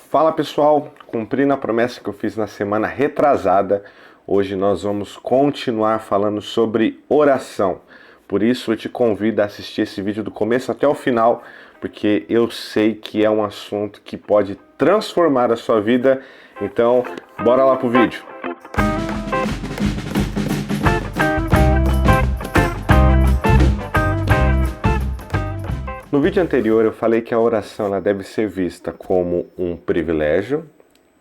Fala pessoal, cumprindo a promessa que eu fiz na semana retrasada, hoje nós vamos continuar falando sobre oração. Por isso eu te convido a assistir esse vídeo do começo até o final, porque eu sei que é um assunto que pode transformar a sua vida. Então, bora lá pro vídeo. No vídeo anterior eu falei que a oração ela deve ser vista como um privilégio,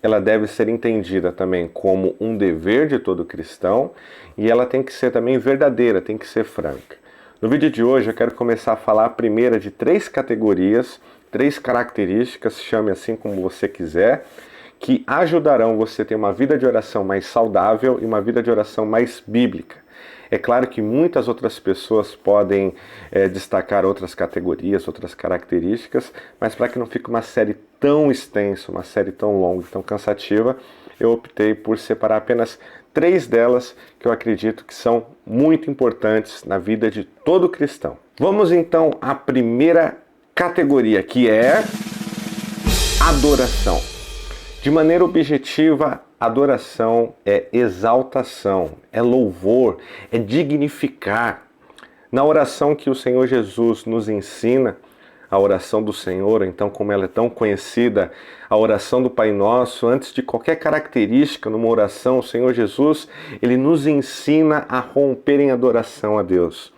ela deve ser entendida também como um dever de todo cristão e ela tem que ser também verdadeira, tem que ser franca. No vídeo de hoje eu quero começar a falar a primeira de 3 categorias, 3 características, chame assim como você quiser, que ajudarão você a ter uma vida de oração mais saudável e uma vida de oração mais bíblica. É claro que muitas outras pessoas podem destacar outras categorias, outras características, mas para que não fique uma série tão extensa, uma série tão longa, tão cansativa, eu optei por separar apenas 3 delas que eu acredito que são muito importantes na vida de todo cristão. Vamos então à primeira categoria, que é adoração. De maneira objetiva, adoração é exaltação, é louvor, é dignificar. Na oração que o Senhor Jesus nos ensina, a oração do Senhor, então como ela é tão conhecida, a oração do Pai Nosso, antes de qualquer característica numa oração, o Senhor Jesus, ele nos ensina a romper em adoração a Deus.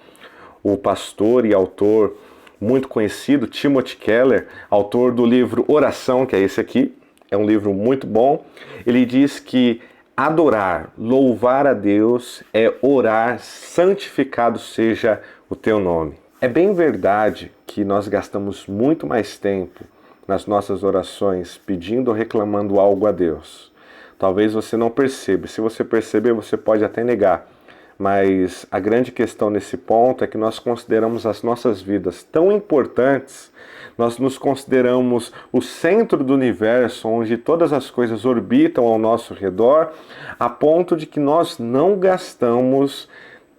O pastor e autor muito conhecido, Timothy Keller, autor do livro Oração, que é esse aqui, é um livro muito bom. Ele diz que adorar, louvar a Deus é orar, santificado seja o teu nome. É bem verdade que nós gastamos muito mais tempo nas nossas orações pedindo ou reclamando algo a Deus. Talvez você não perceba. Se você perceber, você pode até negar. Mas a grande questão nesse ponto é que nós consideramos as nossas vidas tão importantes, nós nos consideramos o centro do universo, onde todas as coisas orbitam ao nosso redor, a ponto de que nós não gastamos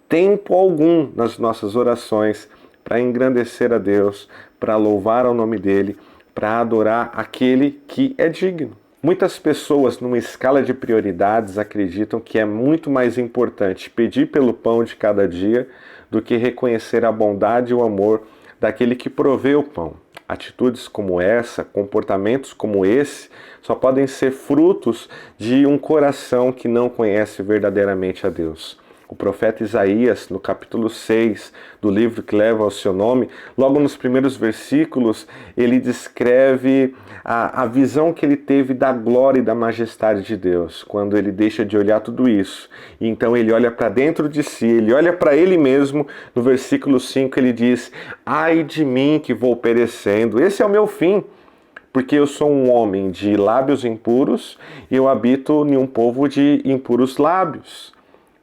tempo algum nas nossas orações para engrandecer a Deus, para louvar ao nome dele, para adorar aquele que é digno. Muitas pessoas, numa escala de prioridades, acreditam que é muito mais importante pedir pelo pão de cada dia do que reconhecer a bondade e o amor daquele que provê o pão. Atitudes como essa, comportamentos como esse, só podem ser frutos de um coração que não conhece verdadeiramente a Deus. O profeta Isaías, no capítulo 6 do livro que leva o seu nome, logo nos primeiros versículos, ele descreve a visão que ele teve da glória e da majestade de Deus, quando ele deixa de olhar tudo isso. E então ele olha para dentro de si, ele olha para ele mesmo. No versículo 5 ele diz: ai de mim que vou perecendo, esse é o meu fim. Porque eu sou um homem de lábios impuros e eu habito em um povo de impuros lábios.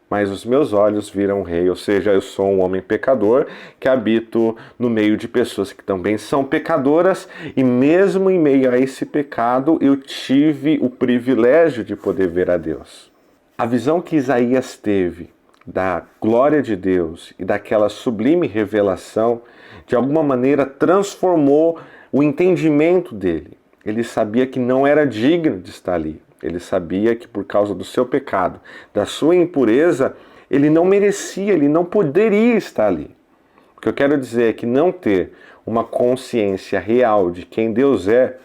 Mas os meus olhos viram o rei, ou seja, eu sou um homem pecador que habito no meio de pessoas que também são pecadoras e mesmo em meio a esse pecado eu tive o privilégio de poder ver a Deus. A visão que Isaías teve da glória de Deus e daquela sublime revelação, de alguma maneira transformou o entendimento dele. Ele sabia que não era digno de estar ali. Ele sabia que por causa do seu pecado, da sua impureza, ele não merecia, ele não poderia estar ali. O que eu quero dizer é que não ter uma consciência real de quem Deus é,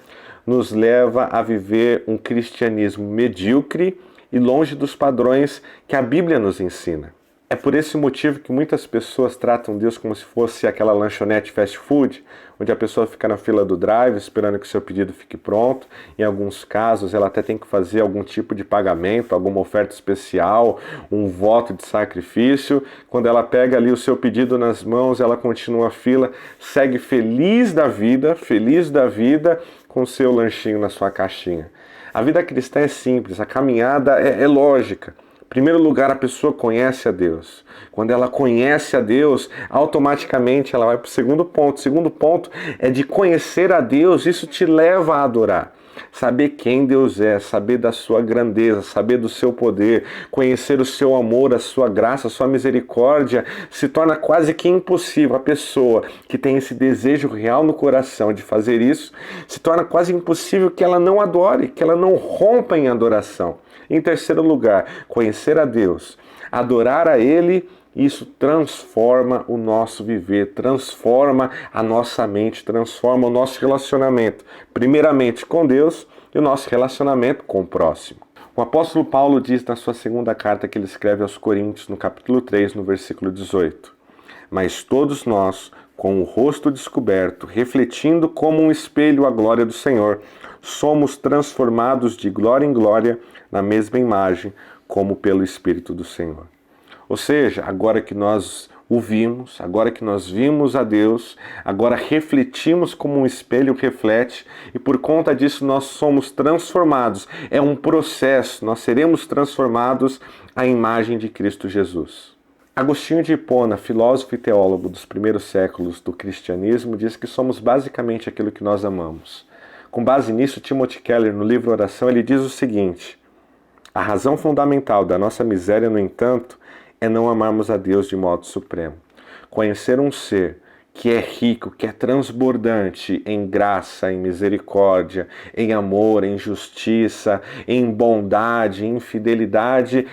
nos leva a viver um cristianismo medíocre e longe dos padrões que a Bíblia nos ensina. É por esse motivo que muitas pessoas tratam Deus como se fosse aquela lanchonete fast food, onde a pessoa fica na fila do drive esperando que o seu pedido fique pronto. Em alguns casos ela até tem que fazer algum tipo de pagamento, alguma oferta especial, um voto de sacrifício. Quando ela pega ali o seu pedido nas mãos, ela continua a fila, segue feliz da vida com o seu lanchinho na sua caixinha. A vida cristã é simples, a caminhada é lógica. Em primeiro lugar, a pessoa conhece a Deus. Quando ela conhece a Deus, automaticamente ela vai para o segundo ponto. O segundo ponto é de conhecer a Deus, isso te leva a adorar. saber quem Deus é, saber da sua grandeza, saber do seu poder, conhecer o seu amor, a sua graça, a sua misericórdia, se torna quase que impossível. A pessoa que tem esse desejo real no coração de fazer isso, se torna quase impossível que ela não adore, que ela não rompa em adoração. Em terceiro lugar, conhecer a Deus, adorar a Ele. Isso transforma o nosso viver, transforma a nossa mente, transforma o nosso relacionamento, primeiramente com Deus e o nosso relacionamento com o próximo. O apóstolo Paulo diz na sua segunda carta que ele escreve aos Coríntios, no capítulo 3, no versículo 18: Mas todos nós, com o rosto descoberto, refletindo como um espelho a glória do Senhor, somos transformados de glória em glória na mesma imagem, como pelo Espírito do Senhor. Ou seja, agora que nós o vimos, agora que nós vimos a Deus, agora refletimos como um espelho reflete e por conta disso nós somos transformados. É um processo, nós seremos transformados à imagem de Cristo Jesus. Agostinho de Hipona, filósofo e teólogo dos primeiros séculos do cristianismo, diz que somos basicamente aquilo que nós amamos. Com base nisso, Timothy Keller, no livro Oração, ele diz o seguinte: a razão fundamental da nossa miséria, no entanto, é não amarmos a Deus de modo supremo. Conhecer um ser que é rico, que é transbordante em graça, em misericórdia, em amor, em justiça, em bondade, em fidelidade,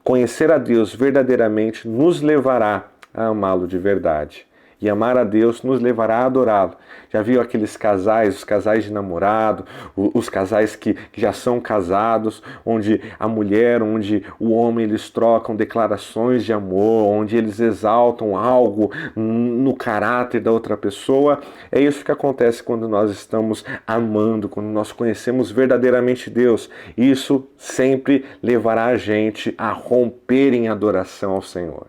conhecer a Deus verdadeiramente nos levará a amá-lo de verdade. E amar a Deus nos levará a adorá-lo. Já viu aqueles casais, os casais de namorado, os casais que já são casados, onde a mulher, onde o homem, eles trocam declarações de amor, onde eles exaltam algo no caráter da outra pessoa. É isso que acontece quando nós estamos amando, quando nós conhecemos verdadeiramente Deus. Isso sempre levará a gente a romper em adoração ao Senhor.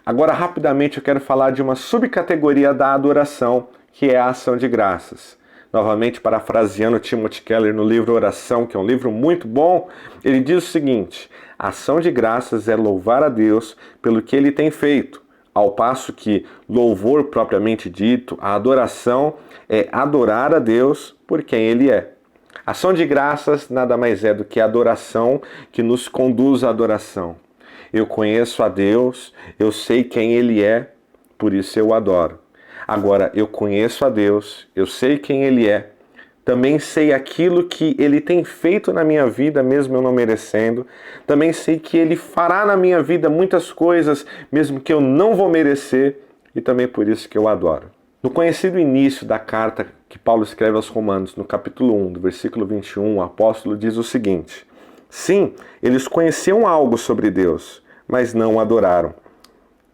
Agora, rapidamente, eu quero falar de uma subcategoria da adoração, que é a ação de graças. Novamente, parafraseando Timothy Keller no livro Oração, que é um livro muito bom, ele diz o seguinte: a ação de graças é louvar a Deus pelo que Ele tem feito, ao passo que louvor propriamente dito, a adoração é adorar a Deus por quem Ele é. Ação de graças nada mais é do que a adoração que nos conduz à adoração. Eu conheço a Deus, eu sei quem Ele é, por isso eu o adoro. Agora, eu conheço a Deus, eu sei quem Ele é, também sei aquilo que Ele tem feito na minha vida, mesmo eu não merecendo. Também sei que Ele fará na minha vida muitas coisas, mesmo que eu não vou merecer, e também por isso que eu o adoro. No conhecido início da carta que Paulo escreve aos Romanos, no capítulo 1, do versículo 21, o apóstolo diz o seguinte: sim, eles conheciam algo sobre Deus, mas não o adoraram,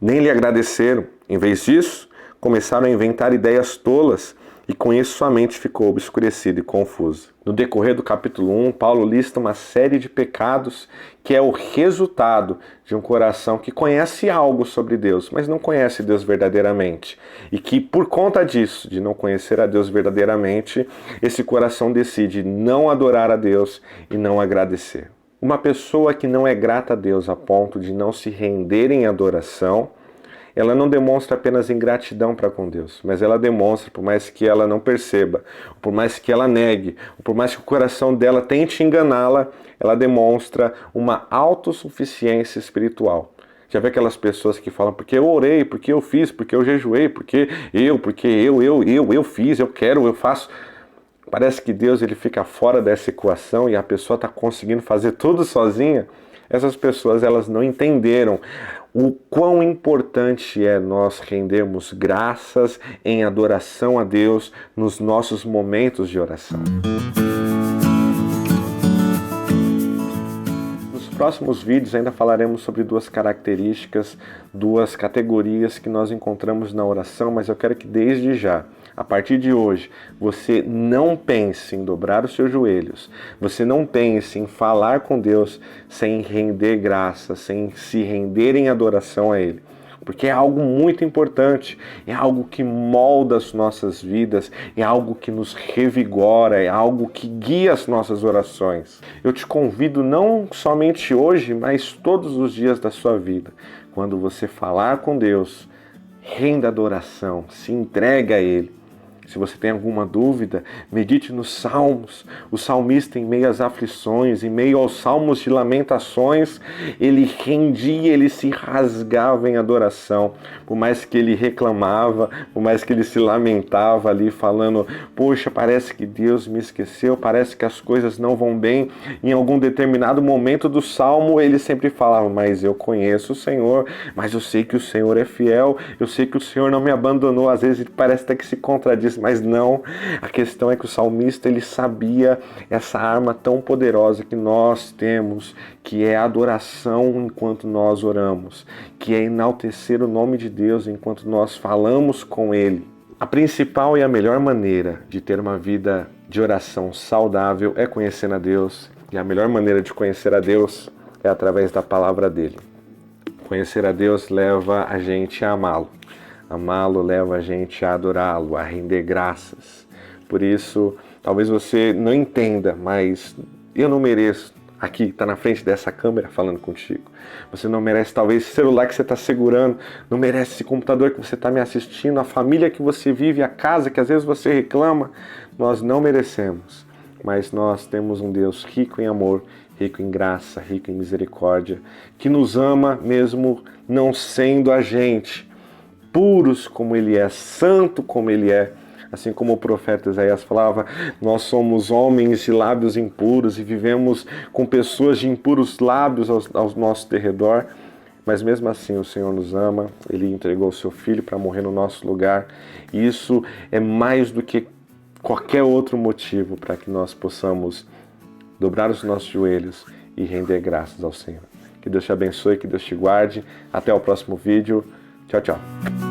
nem lhe agradeceram. Em vez disso, começaram a inventar ideias tolas e com isso sua mente ficou obscurecida e confusa. No decorrer do capítulo 1, Paulo lista uma série de pecados que é o resultado de um coração que conhece algo sobre Deus, mas não conhece Deus verdadeiramente. E que por conta disso, de não conhecer a Deus verdadeiramente, esse coração decide não adorar a Deus e não agradecer. Uma pessoa que não é grata a Deus a ponto de não se render em adoração, ela não demonstra apenas ingratidão para com Deus, mas ela demonstra, por mais que ela não perceba, por mais que ela negue, por mais que o coração dela tente enganá-la, ela demonstra uma autossuficiência espiritual. Já vê aquelas pessoas que falam, porque eu orei, porque eu fiz, porque eu jejuei, porque eu fiz, eu quero, eu faço. Parece que Deus ele fica fora dessa equação e a pessoa está conseguindo fazer tudo sozinha. Essas pessoas elas não entenderam o quão importante é nós rendermos graças em adoração a Deus nos nossos momentos de oração. Nos próximos vídeos ainda falaremos sobre duas características, duas categorias que nós encontramos na oração, mas eu quero que desde já, a partir de hoje, você não pense em dobrar os seus joelhos, você não pense em falar com Deus sem render graça, sem se render em adoração a Ele. Porque é algo muito importante, é algo que molda as nossas vidas, é algo que nos revigora, é algo que guia as nossas orações. Eu te convido não somente hoje, mas todos os dias da sua vida, quando você falar com Deus, renda adoração, se entregue a Ele. Se você tem alguma dúvida, medite nos Salmos. O salmista, em meio às aflições, em meio aos salmos de lamentações, ele rendia, ele se rasgava em adoração. Por mais que ele reclamava, por mais que ele se lamentava ali, falando: poxa, parece que Deus me esqueceu, parece que as coisas não vão bem. Em algum determinado momento do salmo, ele sempre falava: mas eu conheço o Senhor, mas eu sei que o Senhor é fiel, eu sei que o Senhor não me abandonou. Às vezes ele parece até que se contradiz, mas não. A questão é que o salmista, ele sabia essa arma tão poderosa que nós temos, que é a adoração enquanto nós oramos, que é enaltecer o nome de Deus enquanto nós falamos com Ele. A principal e a melhor maneira de ter uma vida de oração saudável é conhecendo a Deus, e a melhor maneira de conhecer a Deus é através da palavra dele. Conhecer a Deus leva a gente a amá-lo. Amá-lo leva a gente a adorá-lo, a render graças. Por isso, talvez você não entenda, mas eu não mereço aqui estar na frente dessa câmera falando contigo. Você não merece talvez esse celular que você está segurando, não merece esse computador que você está me assistindo, a família que você vive, a casa que às vezes você reclama. Nós não merecemos, mas nós temos um Deus rico em amor, rico em graça, rico em misericórdia, que nos ama mesmo não sendo a gente, puros como Ele é, santo como Ele é. Assim como o profeta Isaías falava: nós somos homens de lábios impuros e vivemos com pessoas de impuros lábios ao nosso derredor. Mas mesmo assim o Senhor nos ama, Ele entregou o Seu Filho para morrer no nosso lugar. E isso é mais do que qualquer outro motivo para que nós possamos dobrar os nossos joelhos e render graças ao Senhor. Que Deus te abençoe, que Deus te guarde. Até o próximo vídeo. Tchau, tchau.